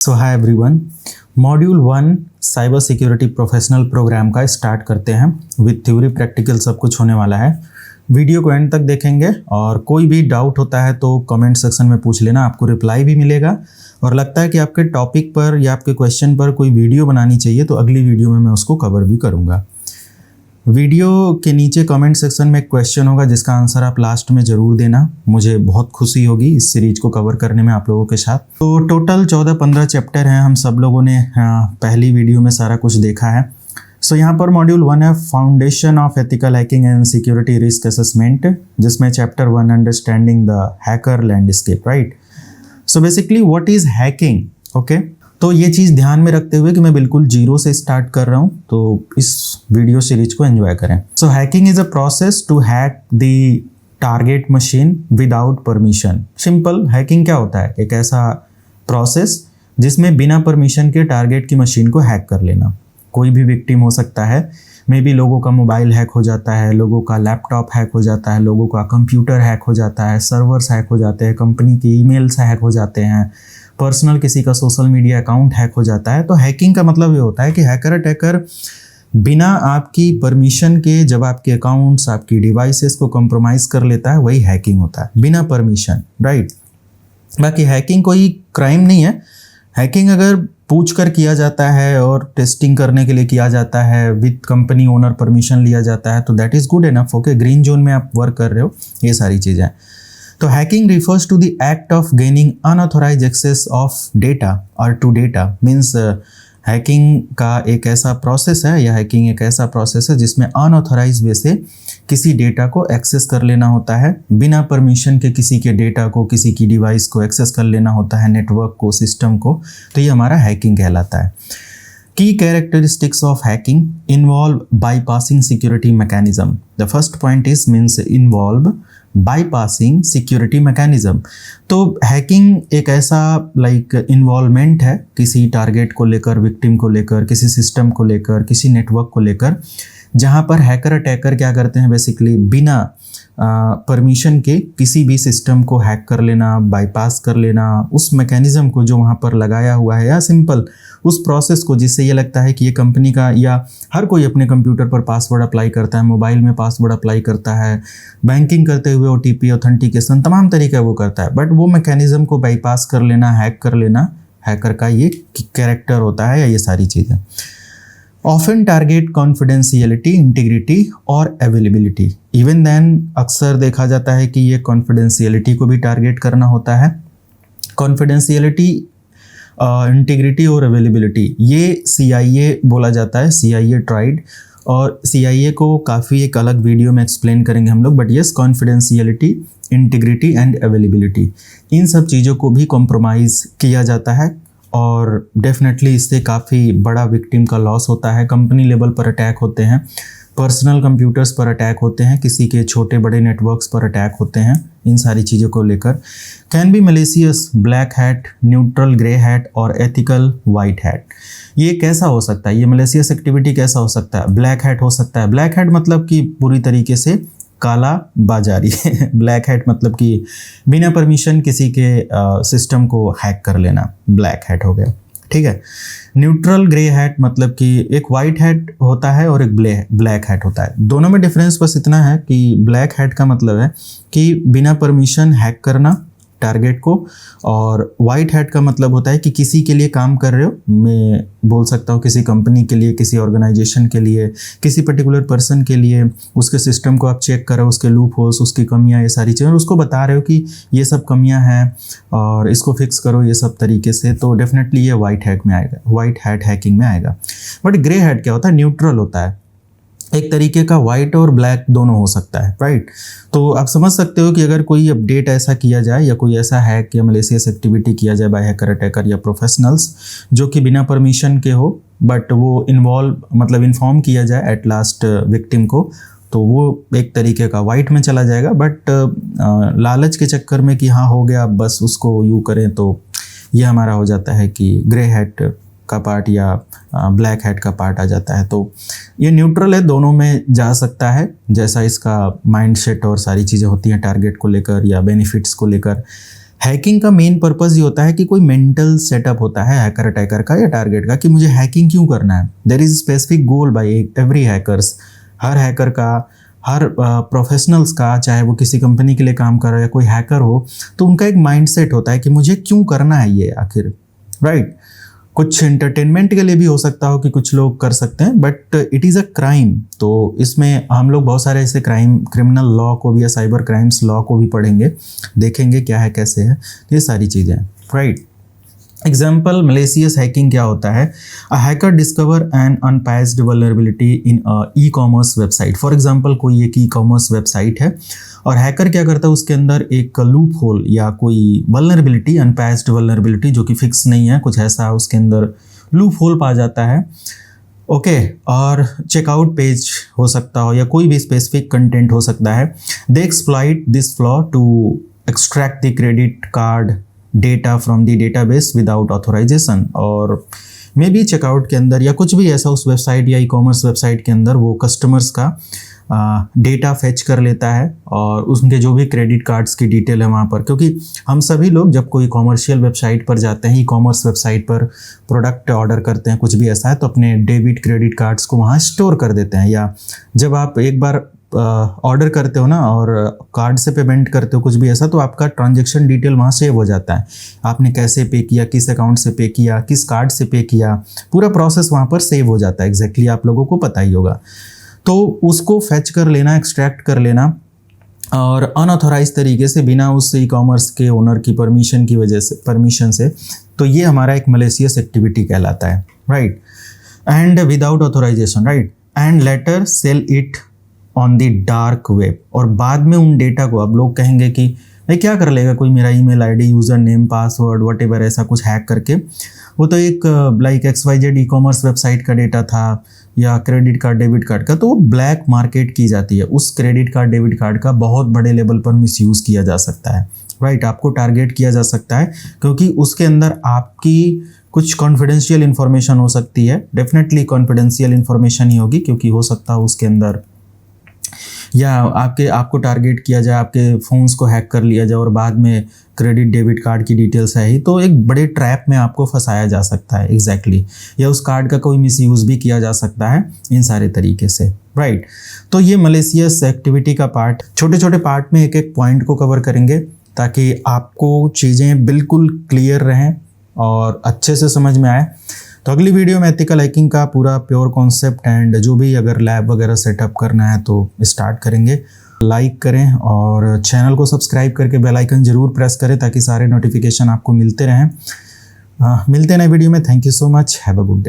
सो hi everyone, module 1 cyber security professional program का start करते हैं। विद थ्योरी प्रैक्टिकल सब कुछ होने वाला है। वीडियो को एंड तक देखेंगे और कोई भी डाउट होता है तो कमेंट सेक्शन में पूछ लेना, आपको रिप्लाई भी मिलेगा। और लगता है कि आपके टॉपिक पर या आपके क्वेश्चन पर कोई वीडियो बनानी चाहिए तो अगली वीडियो में मैं उसको कवर भी करूँगा। वीडियो के नीचे कमेंट सेक्शन में एक क्वेश्चन होगा जिसका आंसर आप लास्ट में ज़रूर देना। मुझे बहुत खुशी होगी इस सीरीज को कवर करने में आप लोगों के साथ। तो टोटल 14-15 चैप्टर हैं। हम सब लोगों ने पहली वीडियो में सारा कुछ देखा है। सो यहाँ पर मॉड्यूल 1 है foundation of ethical hacking and security risk assessment, जिसमें chapter 1 understanding the hacker landscape, right. So basically what is hacking, okay. तो ये चीज़ ध्यान में रखते हुए कि मैं बिल्कुल जीरो से स्टार्ट कर रहा हूँ, तो इस वीडियो सीरीज को एंजॉय करें। So hacking is a process to hack the target machine without permission. Simple, hacking क्या होता है? एक ऐसा प्रोसेस जिसमें बिना परमिशन के टारगेट की मशीन को हैक कर लेना। कोई भी विक्टिम हो सकता है, मे बी लोगों का मोबाइल हैक हो जाता है, लोगों का लैपटॉप हैक हो जाता है, लोगों का कंप्यूटर हैक हो जाता है, सर्वर्स हैक हो जाते हैं, कंपनी के ईमेल्स हैक हो जाते हैं, पर्सनल किसी का सोशल मीडिया अकाउंट हैक हो जाता है। तो हैकिंग का मतलब ये होता है कि हैकर अटैकर बिना आपकी परमिशन के जब आपके अकाउंट्स, आपकी डिवाइसेस को कंप्रोमाइज़ कर लेता है, वही हैकिंग होता है, बिना परमिशन, राइट। बाकी हैकिंग कोई क्राइम नहीं है। हैकिंग अगर पूछ कर किया जाता है और टेस्टिंग करने के लिए किया जाता है, विद कंपनी ओनर परमिशन लिया जाता है, तो that is good enough. Okay, green zone में आप वर्क कर रहे हो, ये सारी चीज़ें। तो hacking refers to the act of gaining unauthorised access of data और टू डेटा। मीन्स हैकिंग का एक ऐसा प्रोसेस है, या हैकिंग एक ऐसा प्रोसेस है जिसमें अनऑथोराइज वे से किसी डेटा को एक्सेस कर लेना होता है, बिना परमिशन के किसी के डेटा को, किसी की डिवाइस को एक्सेस कर लेना होता है, नेटवर्क को, सिस्टम को। तो ये हमारा हैकिंग कहलाता है। Key characteristics of hacking involve bypassing security mechanism. The first point is means involve bypassing security mechanism. तो हैकिंग एक ऐसा इन्वॉल्वमेंट है किसी टारगेट को लेकर, विक्टिम को लेकर, किसी सिस्टम को लेकर, किसी नेटवर्क को लेकर, जहाँ पर हैकर अटैकर क्या करते हैं, बेसिकली बिना परमिशन के किसी भी सिस्टम को हैक कर लेना, बाईपास कर लेना, उस मैकेनिज़्म को जो वहाँ पर लगाया हुआ है, या सिंपल उस प्रोसेस को जिससे ये लगता है कि ये कंपनी का, या हर कोई अपने कंप्यूटर पर पासवर्ड अप्लाई करता है, मोबाइल में पासवर्ड अप्लाई करता है, बैंकिंग करते हुए OTP ऑथेंटिकेशन तमाम तरीके वो करता है, बट वो मैकेनिज़्म को बाईपास कर लेना, हैक कर लेना, हैकर का ये कैरेक्टर होता है, या ये सारी चीज़ें। ऑफन टारगेट कॉन्फिडेंशियलिटी, इंटीग्रिटी और अवेलेबिलिटी। इवन देन अक्सर देखा जाता है कि ये कॉन्फिडेंशियलिटी को भी टारगेट करना होता है। कॉन्फिडेंशियलिटी, इंटीग्रिटी और अवेलेबिलिटी, ये CIA बोला जाता है, CIA ट्राइड। और CIA को काफ़ी एक अलग वीडियो में एक्सप्लेन करेंगे हम लोग, but yes, confidentiality, integrity and availability, इन सब चीज़ों को भी कॉम्प्रोमाइज़ किया जाता है और डेफिनेटली इससे काफ़ी बड़ा विक्टिम का लॉस होता है। कंपनी लेवल पर अटैक होते हैं, पर्सनल कंप्यूटर्स पर अटैक होते हैं, किसी के छोटे बड़े नेटवर्क्स पर अटैक होते हैं, इन सारी चीज़ों को लेकर। Can be malicious black hat, neutral grey hat और एथिकल वाइट हैट। ये कैसा हो सकता है, ये मलेशियस एक्टिविटी कैसा हो सकता है? ब्लैक हैट हो सकता है। ब्लैक हैट मतलब कि पूरी तरीके से काला बाजारी ब्लैक हैट मतलब कि बिना परमिशन किसी के सिस्टम को हैक कर लेना, ब्लैक हैट हो गया, ठीक है। न्यूट्रल ग्रे हैट मतलब कि एक वाइट हैट होता है और एक ब्लैक हैट होता है। दोनों में डिफरेंस बस इतना है कि ब्लैक हैट का मतलब है कि बिना परमिशन हैक करना टारगेट को, और वाइट हैट का मतलब होता है कि किसी के लिए काम कर रहे हो, मैं बोल सकता हूँ किसी कंपनी के लिए, किसी ऑर्गेनाइजेशन के लिए, किसी पर्टिकुलर पर्सन के लिए, उसके सिस्टम को आप चेक कर रहे हो, उसके लूप होल्स, उसकी कमियाँ, ये सारी चीज़ें, और उसको बता रहे हो कि ये सब कमियाँ हैं और इसको फिक्स करो, ये सब तरीके से। तो डेफिनेटली ये वाइट हैट में आएगा, वाइट हैट हैकिंग में आएगा। बट ग्रे हैट क्या होता है? न्यूट्रल होता है, एक तरीके का वाइट और ब्लैक दोनों हो सकता है, राइट। तो आप समझ सकते हो कि अगर कोई अपडेट ऐसा किया जाए, या कोई ऐसा हैक या मलेशियस एक्टिविटी किया जाए बाय हैकर अटैकर या प्रोफेशनल्स जो कि बिना परमिशन के हो, बट वो इन्फॉर्म किया जाए एट लास्ट विक्टिम को, तो वो एक तरीके का वाइट में चला जाएगा। बट लालच के चक्कर में कि हाँ हो गया, बस उसको यूँ करें, तो ये हमारा हो जाता है कि ग्रे हैट का पार्ट या ब्लैक हैट का पार्ट आ जाता है। तो ये न्यूट्रल है, दोनों में जा सकता है, जैसा इसका माइंडसेट और सारी चीज़ें होती हैं टारगेट को लेकर या बेनिफिट्स को लेकर। हैकिंग का मेन पर्पस ये होता है कि कोई मेंटल सेटअप होता है हैकर अटैकर का या टारगेट का कि मुझे हैकिंग क्यों करना है। There is specific goal by every hackers, हर हैकर का, हर प्रोफेशनल्स का, चाहे वो किसी कंपनी के लिए काम कर रहा है या कोई हैकर हो, तो उनका एक माइंडसेट होता है कि मुझे क्यों करना है ये आखिर, राइट। कुछ एंटरटेनमेंट के लिए भी हो सकता हो कि कुछ लोग कर सकते हैं, but it is a crime. तो इसमें हम लोग बहुत सारे ऐसे क्रिमिनल लॉ को भी या साइबर क्राइम्स लॉ को भी पढ़ेंगे, देखेंगे क्या है कैसे है, ये सारी चीज़ें, राइट। एग्जाम्पल मैलिशियस हैकिंग क्या होता है। A hacker discover an unpatched vulnerability in a e commerce website. For example कोई एक ई कॉमर्स वेबसाइट है और हैकर क्या करता है, उसके अंदर एक लूप होल या कोई वल्नरेबिलिटी, अनपैच्ड वल्नरेबिलिटी जो कि फिक्स नहीं है, कुछ ऐसा उसके अंदर लूप होल पा जाता है, ओके। और चेकआउट पेज हो सकता हो या कोई भी स्पेसिफिक कंटेंट हो सकता है। They exploit this flaw to extract the credit card data from the database without authorisation. और मे बी चेकआउट के अंदर या कुछ भी ऐसा उस वेबसाइट या ई कॉमर्स वेबसाइट के अंदर वो कस्टमर्स का डेटा फेच कर लेता है और उनके जो भी क्रेडिट कार्ड्स की डिटेल है वहाँ पर, क्योंकि हम सभी लोग जब कोई कॉमर्शियल वेबसाइट पर जाते हैं, ई कॉमर्स वेबसाइट पर प्रोडक्ट ऑर्डर करते हैं, कुछ भी ऐसा है, तो अपने डेबिट क्रेडिट कार्ड्स को वहाँ स्टोर कर देते हैं। या जब आप एक बार ऑर्डर करते हो ना और कार्ड से पेमेंट करते हो कुछ भी ऐसा, तो आपका ट्रांजैक्शन डिटेल वहाँ सेव हो जाता है। आपने कैसे पे किया, किस अकाउंट से पे किया, किस कार्ड से पे किया, पूरा प्रोसेस वहाँ पर सेव हो जाता है। एग्जैक्टली आप लोगों को पता ही होगा। तो उसको फेच कर लेना, एक्सट्रैक्ट कर लेना और अनऑथोराइज तरीके से, बिना उस ई कॉमर्स के ओनर की परमिशन से, तो ये हमारा एक मैलिशियस एक्टिविटी कहलाता है, right. And without authorisation, right, and later sell it on the dark web. और बाद में उन डेटा को अब लोग कहेंगे कि भाई क्या कर लेगा कोई मेरा email ID, user name, password, whatever ऐसा कुछ हैक करके, वो तो एक लाइक XYZ ई कॉमर्स वेबसाइट का डेटा था या क्रेडिट कार्ड डेबिट कार्ड का, तो वो ब्लैक मार्केट की जाती है। उस क्रेडिट कार्ड डेबिट कार्ड का बहुत बड़े लेवल पर मिसयूज़ किया जा सकता है, राइट। आपको टारगेट किया जा सकता है क्योंकि उसके अंदर आपकी कुछ कॉन्फिडेंशियल इन्फॉर्मेशन हो सकती है। डेफिनेटली कॉन्फिडेंशियल इन्फॉर्मेशन ही होगी, क्योंकि हो सकता है उसके अंदर या आपको टारगेट किया जाए, आपके फ़ोन्स को हैक कर लिया जाए और बाद में क्रेडिट डेबिट कार्ड की डिटेल्स है ही, तो एक बड़े ट्रैप में आपको फंसाया जा सकता है, एग्जैक्टली। या उस कार्ड का कोई मिसयूज़ भी किया जा सकता है इन सारे तरीके से, राइट। तो ये मैलिशियस एक्टिविटी का पार्ट, छोटे छोटे पार्ट में एक एक पॉइंट को कवर करेंगे ताकि आपको चीज़ें बिल्कुल क्लियर रहें और अच्छे से समझ में आए। तो अगली वीडियो में एथिकल हैकिंग का पूरा प्योर कॉन्सेप्ट एंड जो भी अगर लैब वगैरह सेटअप करना है तो स्टार्ट करेंगे। लाइक करें और चैनल को सब्सक्राइब करके बेल आइकन ज़रूर प्रेस करें ताकि सारे नोटिफिकेशन आपको मिलते रहें। मिलते हैं नए वीडियो में। Thank you so much, have a good day.